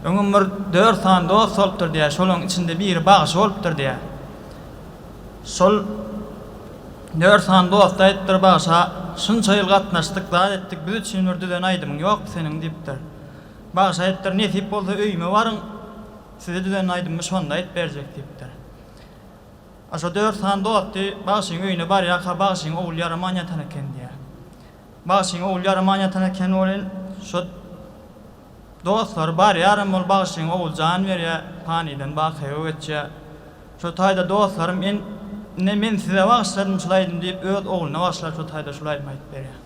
Öňüm bir 4 san dost bolupdyr diýär, şolaryň içinde biri bagyş bolupdyr diýär. Şol 4 san dost aýtdyr başa, şunça ýyl gatnaşdyk, zat etdik, biz üçin ürdüden aýdymyň ýok seniň diýipdir. Bagyş aýtdyr, nesip bolsa öýüme baryň, size düden aýdymmy şonda aýt berjek diýipdir. Aşo 4 san dosty bagyşyň öýüne barýar, bagyşyň ogul ýaram aňatan eken diýär. Bagyşyň ogul ýaram aňatan eken bolen şo dostlar barýar, ol bagyşyň ogul jan berýär, panydan bakyp geçýär. Şo taýda dostlarym men size bagşladym şulaýdym diýip öz oguluna bagşlar, şo taýda şulaýdym aýtyp berýär.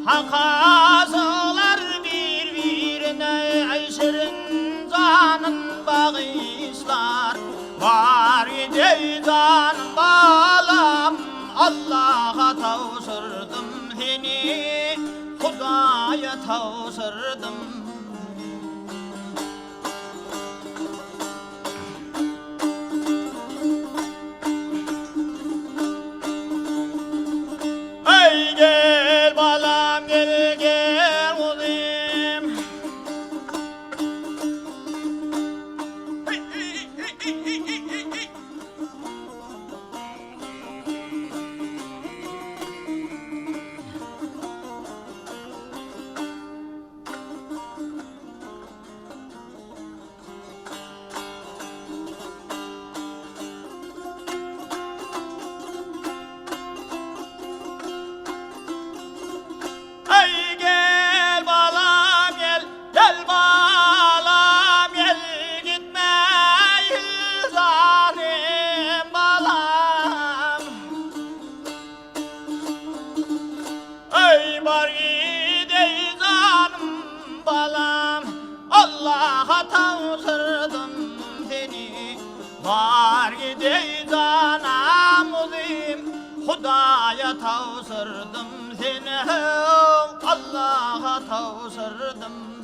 Hakazılar bir-birine aşırın canın bağışlar. Var idi canım balam, Allah'a tavsırdım seni, Hudaya tavsırdım. Ey var gidey canım balam, Allah'a tavsırdım seni. Var gidey canım uzim, Hudaya tavsırdım seni. Allah'a tavsırdım